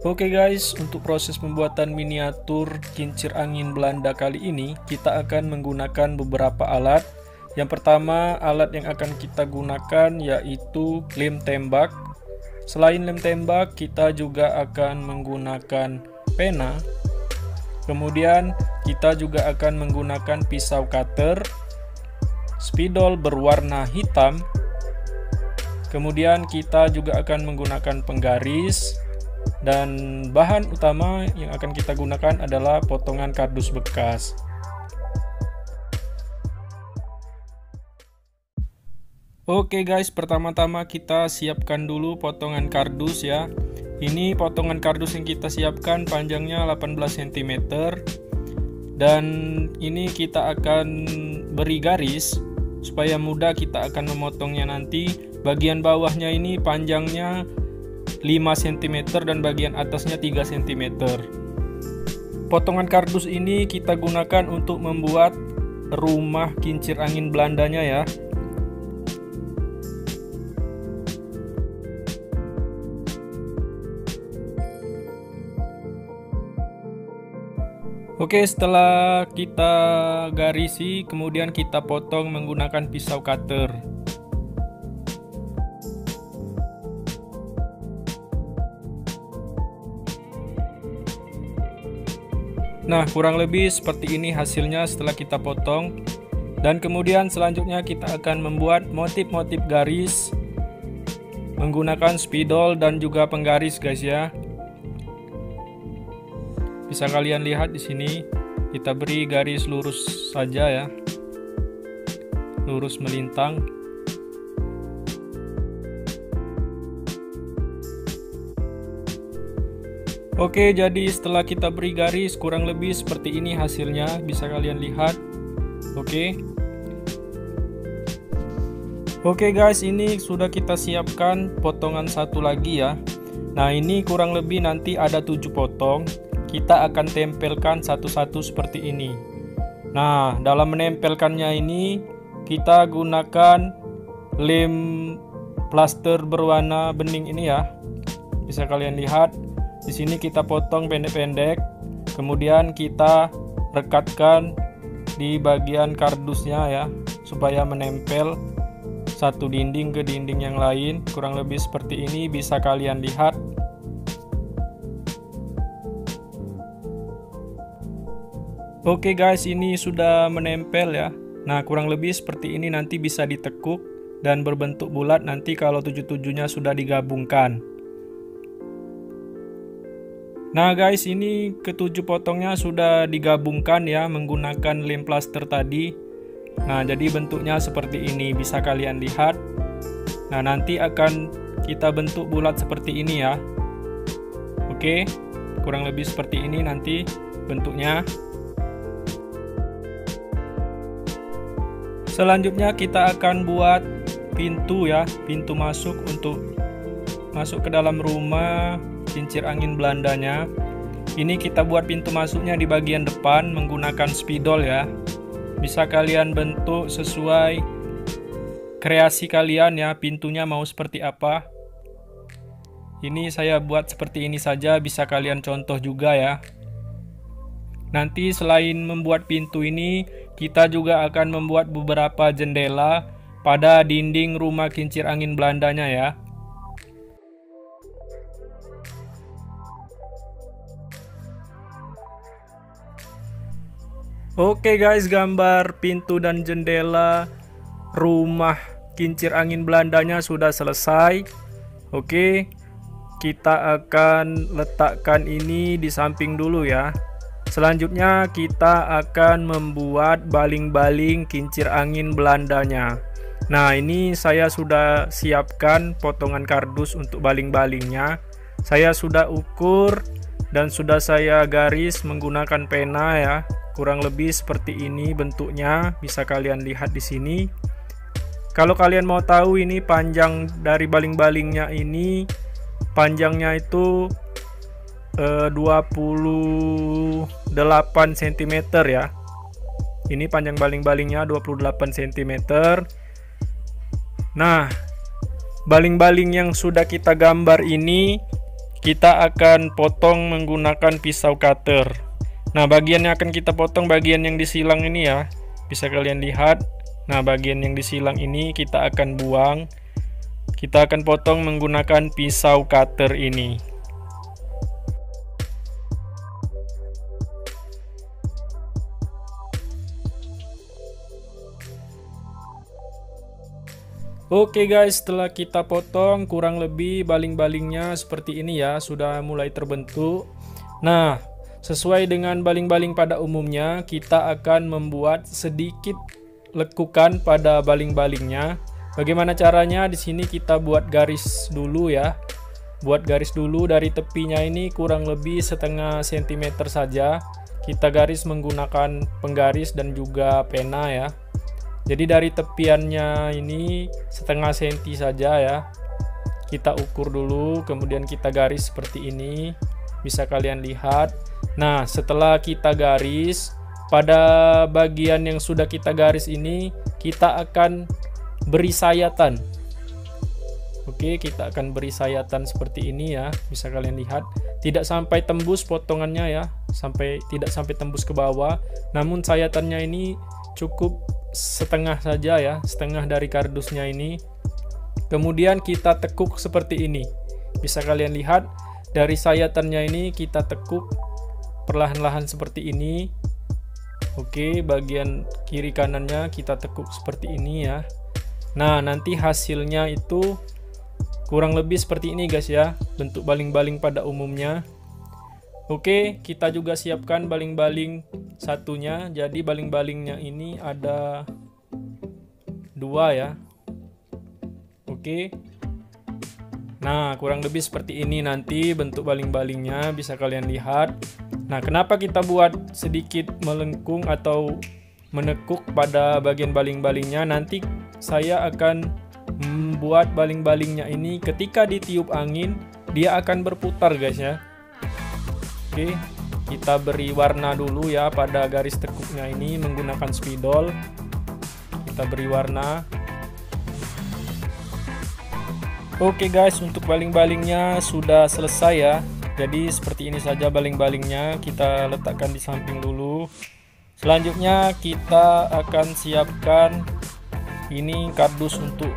Oke guys, untuk proses pembuatan miniatur kincir angin Belanda kali ini, kita akan menggunakan beberapa alat. Yang pertama, alat yang akan kita gunakan yaitu lem tembak. Selain lem tembak, kita juga akan menggunakan pena. Kemudian, kita juga akan menggunakan pisau cutter, spidol berwarna hitam. Kemudian, kita juga akan menggunakan penggaris. Dan bahan utama yang akan kita gunakan adalah potongan kardus bekas. Oke guys, pertama-tama kita siapkan dulu potongan kardus ya. Ini potongan kardus yang kita siapkan panjangnya 18 cm. Dan ini kita akan beri garis supaya mudah kita akan memotongnya nanti. Bagian bawahnya ini panjangnya 5 cm dan bagian atasnya 3 cm. Potongan kardus ini kita gunakan untuk membuat rumah kincir angin Belandanya ya. Oke, setelah kita garisi, kemudian kita potong menggunakan pisau cutter. Nah, kurang lebih seperti ini hasilnya setelah kita potong. Dan kemudian selanjutnya kita akan membuat motif-motif garis menggunakan spidol dan juga penggaris guys ya. Bisa kalian lihat di sini, kita beri garis lurus saja ya. Lurus melintang. Oke, jadi setelah kita beri garis kurang lebih seperti ini hasilnya, bisa kalian lihat. Oke guys, ini sudah kita siapkan potongan satu lagi ya. Nah, ini kurang lebih nanti ada 7 potong. Kita akan tempelkan satu-satu seperti ini. Nah, dalam menempelkannya ini kita gunakan lem plaster berwarna bening ini ya. Bisa kalian lihat. Di sini kita potong pendek-pendek, kemudian kita rekatkan di bagian kardusnya ya, supaya menempel satu dinding ke dinding yang lain. Kurang lebih seperti ini, bisa kalian lihat. Oke guys, ini sudah menempel ya. Nah, kurang lebih seperti ini, nanti bisa ditekuk dan berbentuk bulat nanti kalau 7-7-nya sudah digabungkan. Nah guys, ini ke-7 potongnya sudah digabungkan ya menggunakan lem plaster tadi. Nah, jadi bentuknya seperti ini, bisa kalian lihat. Nah, nanti akan kita bentuk bulat seperti ini ya. Oke, kurang lebih seperti ini nanti bentuknya. Selanjutnya kita akan buat pintu ya, pintu masuk untuk masuk ke dalam rumah kincir angin Belandanya. Ini kita buat pintu masuknya di bagian depan menggunakan spidol ya. Bisa kalian bentuk sesuai kreasi kalian ya, pintunya mau seperti apa. Ini saya buat seperti ini saja, bisa kalian contoh juga ya. Nanti selain membuat pintu ini, kita juga akan membuat beberapa jendela pada dinding rumah kincir angin Belandanya ya. Oke guys, gambar pintu dan jendela rumah kincir angin Belandanya sudah selesai. Oke, kita akan letakkan ini di samping dulu ya. Selanjutnya kita akan membuat baling-baling kincir angin Belandanya. Nah, ini saya sudah siapkan potongan kardus untuk baling-balingnya. Saya sudah ukur dan sudah saya garis menggunakan pena ya. Kurang lebih seperti ini bentuknya, bisa kalian lihat di sini. Kalau kalian mau tahu ini panjang dari baling-balingnya ini, panjangnya itu 28 cm ya. Ini panjang baling-balingnya 28 cm. Nah, baling-baling yang sudah kita gambar ini kita akan potong menggunakan pisau cutter. Nah, bagian yang akan kita potong bagian yang disilang ini ya, bisa kalian lihat. Nah, bagian yang disilang ini kita akan buang. Kita akan potong menggunakan pisau cutter ini. Oke guys, setelah kita potong kurang lebih baling-balingnya seperti ini ya, sudah mulai terbentuk. Nah, sesuai dengan baling-baling pada umumnya, kita akan membuat sedikit lekukan pada baling-balingnya. Bagaimana caranya? Di sini kita buat garis dulu ya. Buat garis dulu dari tepinya ini kurang lebih setengah sentimeter saja. Kita garis menggunakan penggaris dan juga pena ya. Jadi dari tepiannya ini setengah senti saja ya. Kita ukur dulu, kemudian kita garis seperti ini. Bisa kalian lihat. Nah, setelah kita garis, pada bagian yang sudah kita garis ini, kita akan beri sayatan. Oke, kita akan beri sayatan seperti ini ya. Bisa kalian lihat. Tidak sampai tembus potongannya ya. Tidak sampai tembus ke bawah. Namun sayatannya ini cukup setengah saja ya, setengah dari kardusnya ini. Kemudian kita tekuk seperti ini. Bisa kalian lihat dari sayatannya ini kita tekuk perlahan-lahan seperti ini. Oke, bagian kiri kanannya kita tekuk seperti ini ya. Nah, nanti hasilnya itu kurang lebih seperti ini guys ya, bentuk baling-baling pada umumnya. Oke, kita juga siapkan baling-baling satunya. Jadi baling-balingnya ini ada 2 ya. Oke. Nah, kurang lebih seperti ini nanti bentuk baling-balingnya, bisa kalian lihat. Nah, kenapa kita buat sedikit melengkung atau menekuk pada bagian baling-balingnya? Nanti saya akan membuat baling-balingnya ini ketika ditiup angin, dia akan berputar guys ya. Oke, kita beri warna dulu ya pada garis tekuknya ini menggunakan spidol. Kita beri warna. Oke guys, untuk baling-balingnya sudah selesai ya. Jadi seperti ini saja baling-balingnya, kita letakkan di samping dulu. Selanjutnya kita akan siapkan ini kardus untuk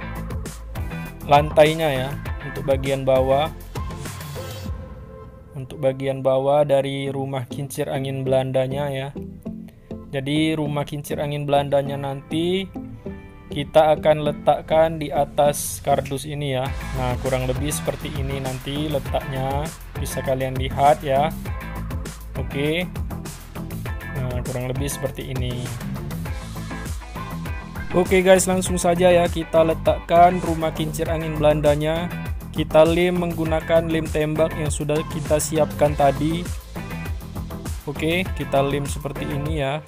lantainya ya, untuk bagian bawah. Untuk bagian bawah dari rumah kincir angin Belandanya ya. Jadi rumah kincir angin Belandanya nanti kita akan letakkan di atas kardus ini ya. Nah, kurang lebih seperti ini nanti letaknya, bisa kalian lihat ya. Oke. Nah, kurang lebih seperti ini. Oke guys, langsung saja ya kita letakkan rumah kincir angin Belandanya. Kita lem menggunakan lem tembak yang sudah kita siapkan tadi. Oke, kita lem seperti ini ya.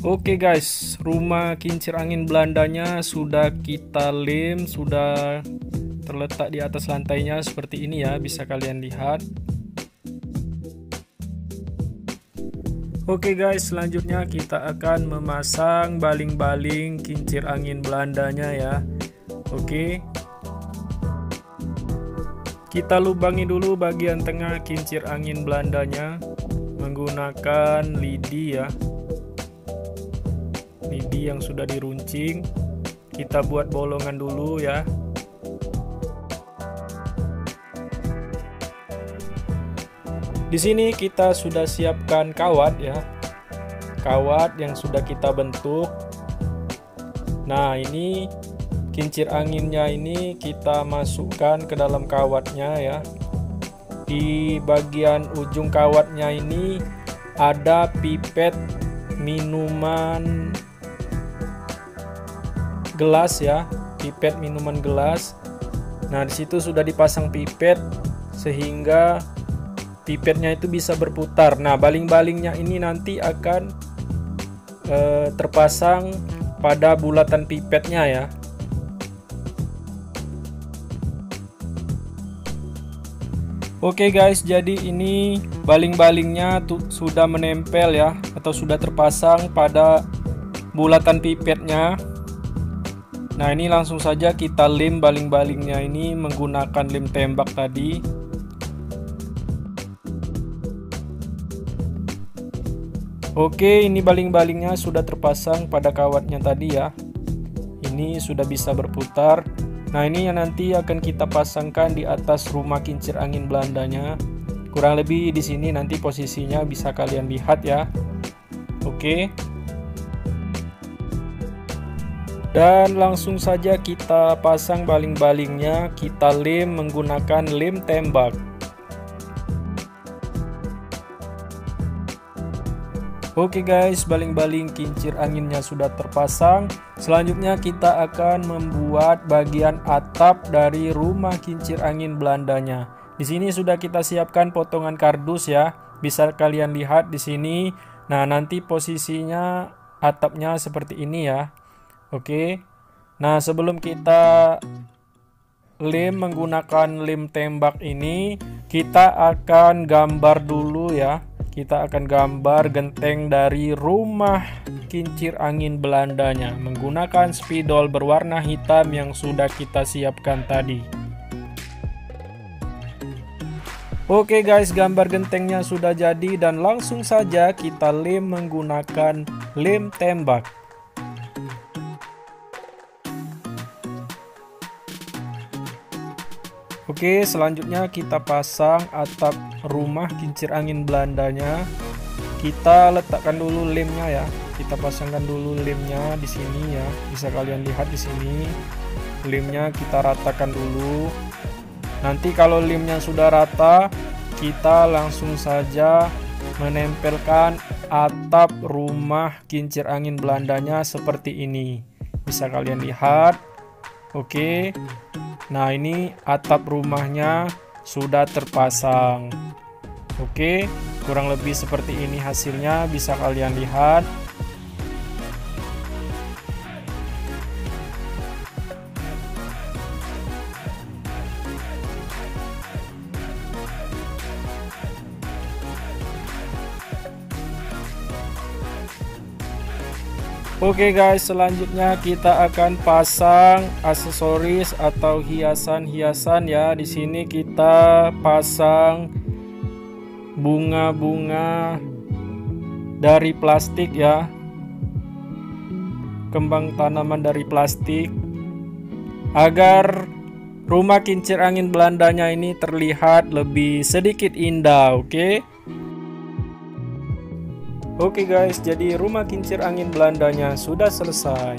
Oke guys, rumah kincir angin Belandanya sudah kita lem, sudah terletak di atas lantainya seperti ini ya, bisa kalian lihat. Oke guys, selanjutnya kita akan memasang baling-baling kincir angin Belandanya ya. Oke, kita lubangi dulu bagian tengah kincir angin Belandanya menggunakan lidi ya, lidi yang sudah diruncing. Kita buat bolongan dulu ya. Di sini kita sudah siapkan kawat ya, kawat yang sudah kita bentuk. Nah, ini kincir anginnya ini kita masukkan ke dalam kawatnya ya. Di bagian ujung kawatnya ini ada pipet minuman gelas ya, pipet minuman gelas. Nah, di situ sudah dipasang pipet sehingga pipetnya itu bisa berputar. Nah, baling-balingnya ini nanti akan terpasang pada bulatan pipetnya ya. Oke guys, jadi ini baling-balingnya sudah menempel ya, atau sudah terpasang pada bulatan pipetnya. Nah, ini langsung saja kita lem baling-balingnya ini menggunakan lem tembak tadi. Oke, ini baling-balingnya sudah terpasang pada kawatnya tadi ya. Ini sudah bisa berputar. Nah, ini yang nanti akan kita pasangkan di atas rumah kincir angin Belandanya. Kurang lebih di sini nanti posisinya bisa kalian lihat ya. Oke. Dan langsung saja kita pasang baling-balingnya, kita lem menggunakan lem tembak. Oke guys, baling-baling kincir anginnya sudah terpasang. Selanjutnya kita akan membuat bagian atap dari rumah kincir angin Belandanya. Di sini sudah kita siapkan potongan kardus ya. Bisa kalian lihat di sini. Nah, nanti posisinya atapnya seperti ini ya. Oke. Nah, sebelum kita lem menggunakan lem tembak ini, kita akan gambar dulu ya. Kita akan gambar genteng dari rumah kincir angin Belandanya menggunakan spidol berwarna hitam yang sudah kita siapkan tadi. Oke guys, gambar gentengnya sudah jadi dan langsung saja kita lem menggunakan lem tembak. Oke, selanjutnya kita pasang atap rumah kincir angin Belandanya. Kita letakkan dulu lemnya ya. Kita pasangkan dulu lemnya di sini ya. Bisa kalian lihat di sini. Lemnya kita ratakan dulu. Nanti kalau lemnya sudah rata, kita langsung saja menempelkan atap rumah kincir angin Belandanya seperti ini. Bisa kalian lihat. Oke. Nah, ini atap rumahnya sudah terpasang. Oke, kurang lebih seperti ini hasilnya, bisa kalian lihat. Oke guys, selanjutnya kita akan pasang aksesoris atau hiasan-hiasan ya. Di sini kita pasang bunga-bunga dari plastik ya. Kembang tanaman dari plastik agar rumah kincir angin Belandanya ini terlihat lebih sedikit indah, oke? Oke guys, jadi rumah kincir angin Belandanya sudah selesai.